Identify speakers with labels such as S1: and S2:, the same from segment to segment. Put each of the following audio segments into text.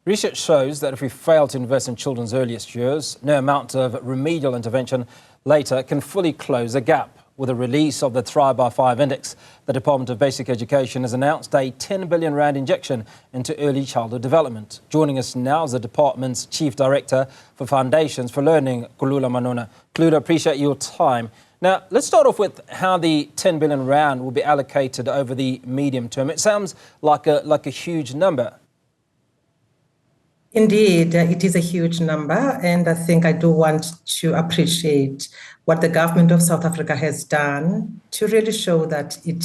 S1: Research shows that if we fail to invest in children's earliest years, no amount of remedial intervention later can fully close the gap. With the release of the Thrive by 5 Index, the Department of Basic Education has announced a R10 billion injection into early childhood development. Joining us now is the department's Chief Director for Foundations for Learning, Kulula Manona. Kulula, appreciate your time. Now, let's start off with how the R10 billion will be allocated over the medium term. It sounds like a huge number.
S2: Indeed, it is a huge number, and I think I do want to appreciate what the government of South Africa has done to really show that it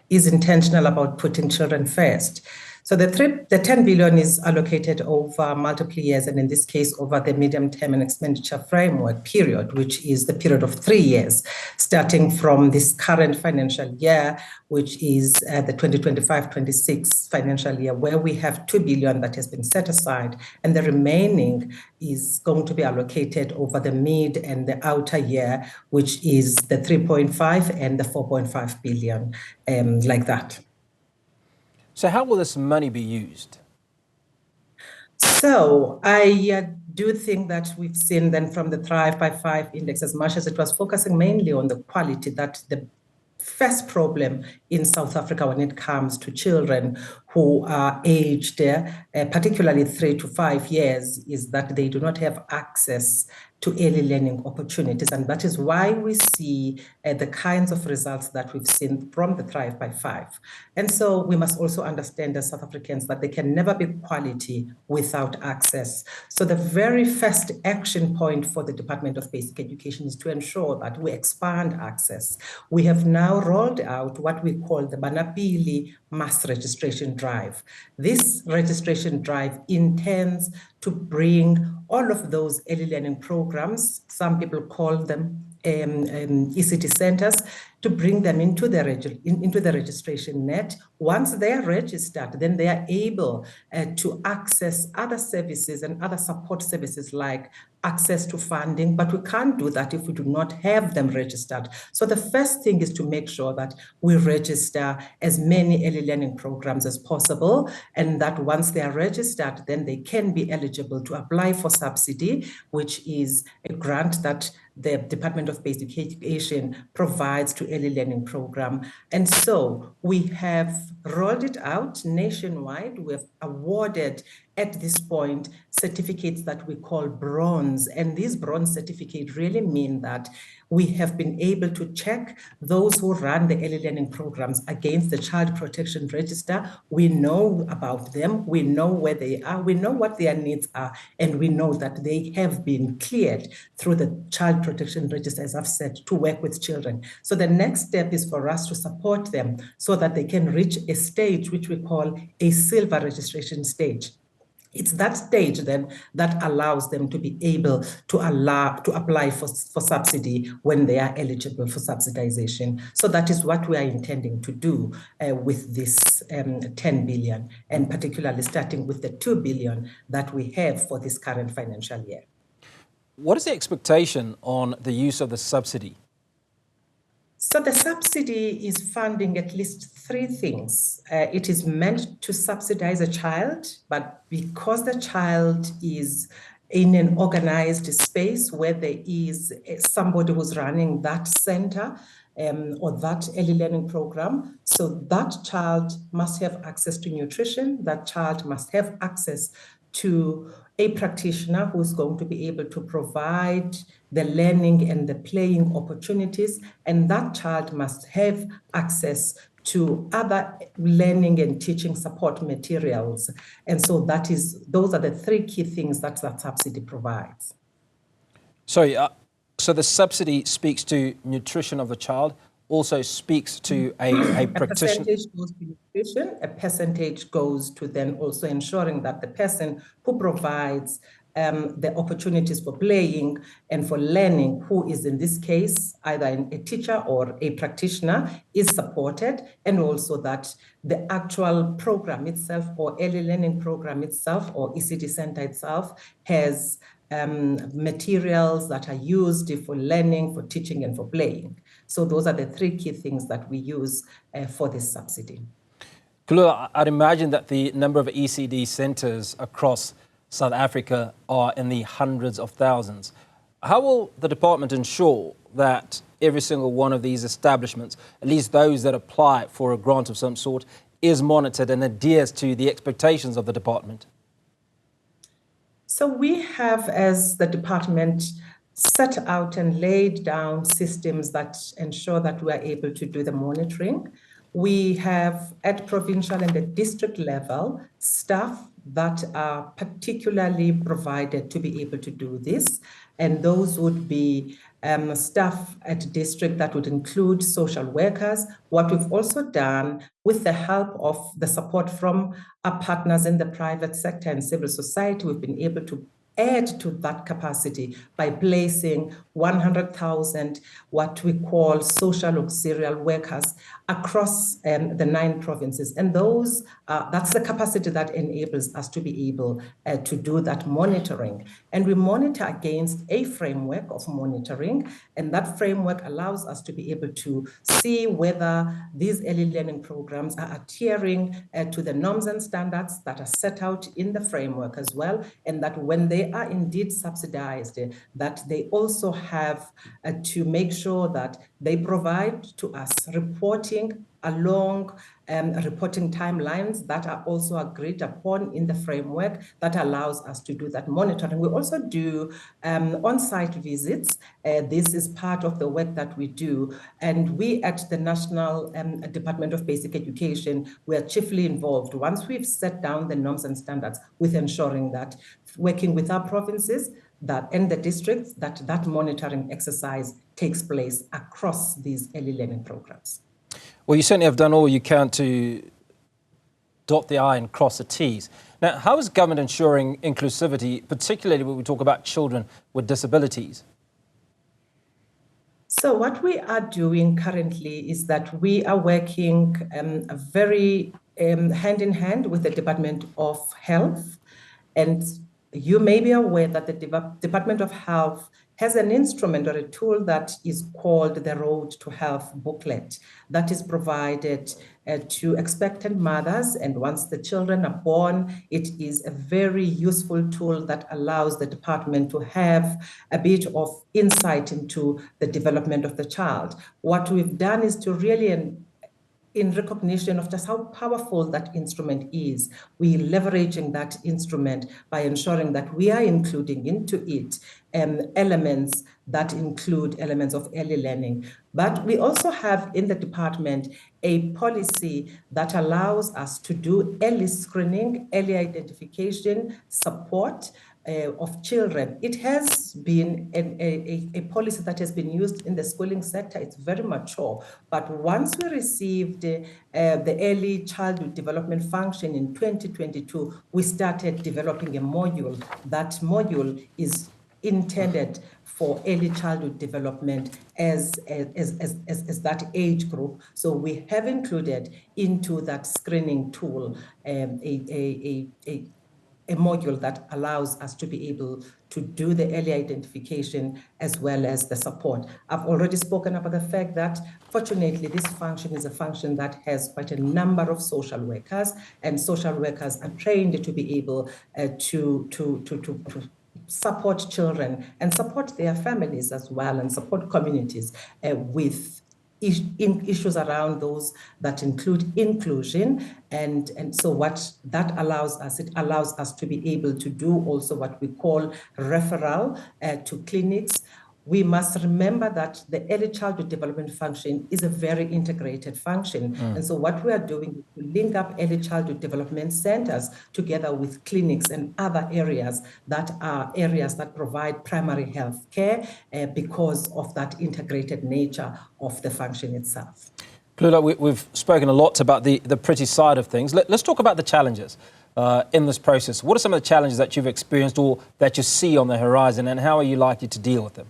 S2: is intentional about putting children first. So the 10 billion is allocated over multiple years, and in this case, over the medium-term and expenditure framework period, which is the period of 3 years, starting from this current financial year, which is the 2025-26 financial year, where we have 2 billion that has been set aside, and the remaining is going to be allocated over the mid and the outer year, which is the 3.5 and the 4.5 billion, like that.
S1: So how will this money be used?
S2: So I do think that we've seen then from the Thrive by 5 Index, as much as it was focusing mainly on the quality, that the first problem in South Africa when it comes to children who are aged, particularly 3 to 5 years, is that they do not have access to early learning opportunities. And that is why we see the kinds of results that we've seen from the Thrive by 5. And so we must also understand as South Africans that there can never be quality without access. So the very first action point for the Department of Basic Education is to ensure that we expand access. We have now rolled out what we call the Banapili Mass Registration Drive. This registration drive intends to bring all of those early learning programs, some people call them ECD centers, to bring them into the registration net. Once they are registered, then they are able to access other services and other support services like access to funding, but we can't do that if we do not have them registered. So the first thing is to make sure that we register as many early learning programs as possible, and that once they are registered, then they can be eligible to apply for Subsidy, which is a grant that the Department of Basic Education provides to early learning program. And so we have rolled it out nationwide. We have awarded at this point certificates that we call bronze. And these bronze certificates really mean that we have been able to check those who run the early learning programs against the Child Protection Register. We know about them, we know where they are, we know what their needs are, and we know that they have been cleared through the Child Protection Register, as I've said, to work with children. So the next step is for us to support them so that they can reach a stage which we call a silver registration stage. It's that stage then that allows them to be able to apply for Subsidy when they are eligible for subsidization. So that is what we are intending to do with this 10 billion, and particularly starting with the 2 billion that we have for this current financial year.
S1: What is the expectation on the use of the subsidy?
S2: So the subsidy is funding at least 3 things. It is meant to subsidize a child, but because the child is in an organized space where there is somebody who's running that center or that early learning program, so that child must have access to nutrition, that child must have access to a practitioner who's going to be able to provide the learning and the playing opportunities, and that child must have access to other learning and teaching support materials. And so those are the 3 key things that subsidy provides.
S1: So the subsidy speaks to nutrition of the child, also speaks to a practitioner.
S2: A percentage goes to nutrition, a percentage goes to then also ensuring that the person who provides the opportunities for playing and for learning, who is in this case either a teacher or a practitioner, is supported, and also that the actual program itself or early learning program itself or ECD center itself has materials that are used for learning, for teaching, and for playing. So those are the 3 key things that we use for this subsidy.
S1: Kulula, I'd imagine that the number of ECD centers across South Africa are in the hundreds of thousands. How will the department ensure that every single one of these establishments, at least those that apply for a grant of some sort, is monitored and adheres to the expectations of the department?
S2: So we have, as the department, set out and laid down systems that ensure that we are able to do the monitoring. We have, at provincial and the district level, staff that are particularly provided to be able to do this. And those would be staff at district that would include social workers. What we've also done, with the help of the support from our partners in the private sector and civil society, we've been able to add to that capacity by placing 100,000 what we call social auxiliary workers across the 9 provinces. And those, that's the capacity that enables us to be able to do that monitoring. And we monitor against a framework of monitoring, and that framework allows us to be able to see whether these early learning programs are adhering to the norms and standards that are set out in the framework as well, and that when they are indeed subsidized, that they also have to make sure that they provide to us reporting along reporting timelines that are also agreed upon in the framework that allows us to do that monitoring. We also do on-site visits. This is part of the work that we do. And we at the National Department of Basic Education, we are chiefly involved once we've set down the norms and standards with ensuring that working with our provinces that and the districts, that monitoring exercise takes place across these early learning programs.
S1: Well, you certainly have done all you can to dot the I and cross the T's. Now, how is government ensuring inclusivity, particularly when we talk about children with disabilities?
S2: So what we are doing currently is that we are working very hand in hand with the Department of Health. And you may be aware that the Department of Health has an instrument or a tool that is called the Road to Health booklet that is provided to expectant mothers. And once the children are born, it is a very useful tool that allows the department to have a bit of insight into the development of the child. What we've done is to really, in recognition of just how powerful that instrument is, we're leveraging that instrument by ensuring that we are including into it elements that include elements of early learning. But we also have in the department a policy that allows us to do early screening, early identification, support of children. It has been a policy that has been used in the schooling sector. It's very mature. But once we received the early childhood development function in 2022, we started developing a module. That module is intended for early childhood development as that age group. So we have included into that screening tool a module that allows us to be able to do the early identification as well as the support. I've already spoken about the fact that, fortunately, this function is a function that has quite a number of social workers, and social workers are trained to be able to support children and support their families as well, and support communities with issues around those that include inclusion. And so what that allows us, it allows us to be able to do also what we call referral to clinics. We must remember that the early childhood development function is a very integrated function. And so what we are doing is to link up early childhood development centers together with clinics and other areas that are areas that provide primary health care because of that integrated nature of the function itself.
S1: Kulula, we've spoken a lot about the pretty side of things. Let's talk about the challenges in this process. What are some of the challenges that you've experienced or that you see on the horizon, and how are you likely to deal with them?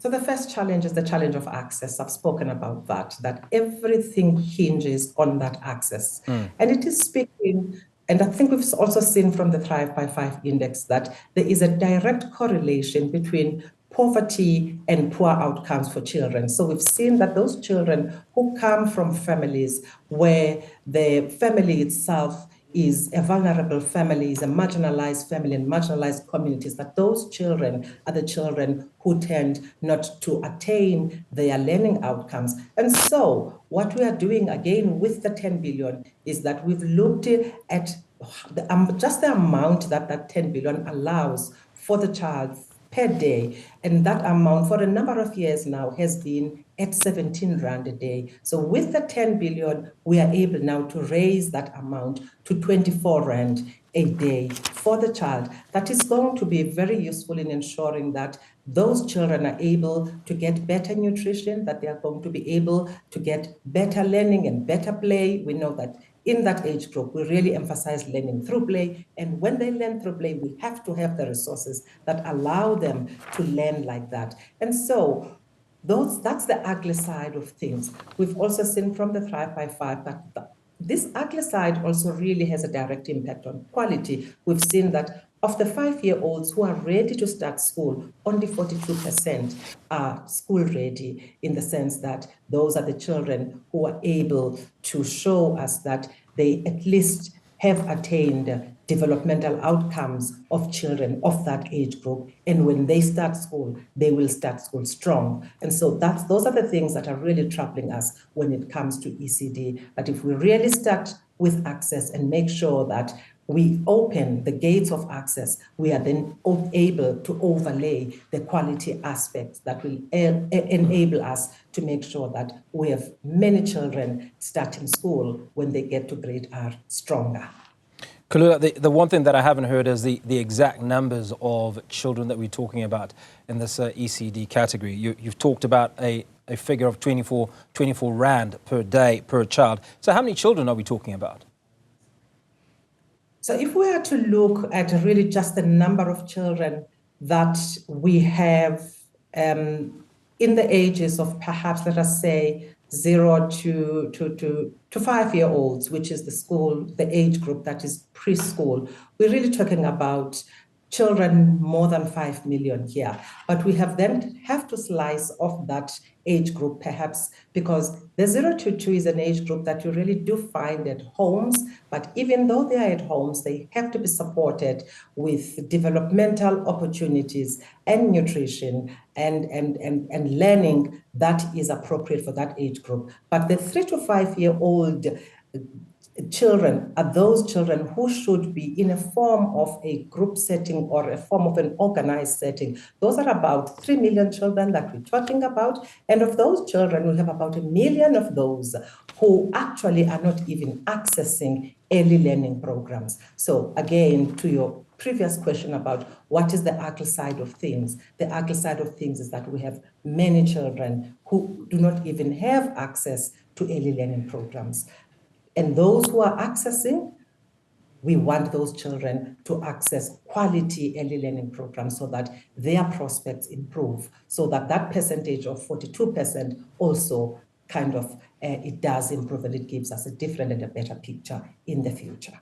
S2: So the first challenge is the challenge of access. I've spoken about that everything hinges on that access. And it is speaking, and I think we've also seen from the Thrive by 5 index that there is a direct correlation between poverty and poor outcomes for children. So we've seen that those children who come from families where the family itself is a vulnerable family, is a marginalized family and marginalized communities, that those children are the children who tend not to attain their learning outcomes. And so what we are doing again with the 10 billion is that we've looked at just the amount that that 10 billion allows for the child per day. And that amount for a number of years now has been at 17 Rand a day. So with the 10 billion, we are able now to raise that amount to 24 Rand a day for the child. That is going to be very useful in ensuring that those children are able to get better nutrition, that they are going to be able to get better learning and better play. We know that in that age group, we really emphasize learning through play. And when they learn through play, we have to have the resources that allow them to learn like that. And so that's the ugly side of things. We've also seen from the Thrive by 5 that this ugly side also really has a direct impact on quality. We've seen that of the 5-year-olds who are ready to start school, only 42% are school ready, in the sense that those are the children who are able to show us that they at least have attained developmental outcomes of children of that age group. And when they start school, they will start school strong. And so those are the things that are really troubling us when it comes to ECD. But if we really start with access and make sure that we open the gates of access, we are then able to overlay the quality aspects that will enable us to make sure that we have many children starting school when they get to grade R stronger.
S1: Kulula, the one thing that I haven't heard is the exact numbers of children that we're talking about in this ECD category. You've talked about a figure of 24 Rand per day per child. So how many children are we talking about?
S2: So if we are to look at really just the number of children that we have in the ages of perhaps, let us say, 0 to 5-year-olds, which is the age group that is preschool, we're really talking about children more than 5 million here. But we have to slice off that age group, perhaps because the 0 to 2 is an age group that you really do find at homes. But even though they are at homes, they have to be supported with developmental opportunities and nutrition and learning that is appropriate for that age group. But the 3 to 5-year-old children are those children who should be in a form of a group setting or a form of an organized setting. Those are about 3 million children that we're talking about. And of those children, we have about 1 million of those who actually are not even accessing early learning programs. So again, to your previous question about what is the ugly side of things, the ugly side of things is that we have many children who do not even have access to early learning programs. And those who are accessing, we want those children to access quality early learning programs so that their prospects improve, so that that percentage of 42% also kind of, it does improve, and it gives us a different and a better picture in the future.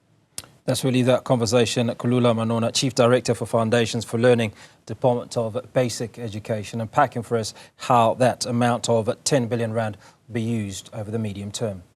S1: That's really that conversation. Kulula Manona, Chief Director for Foundations for Learning, Department of Basic Education, unpacking for us how that amount of 10 billion Rand will be used over the medium term.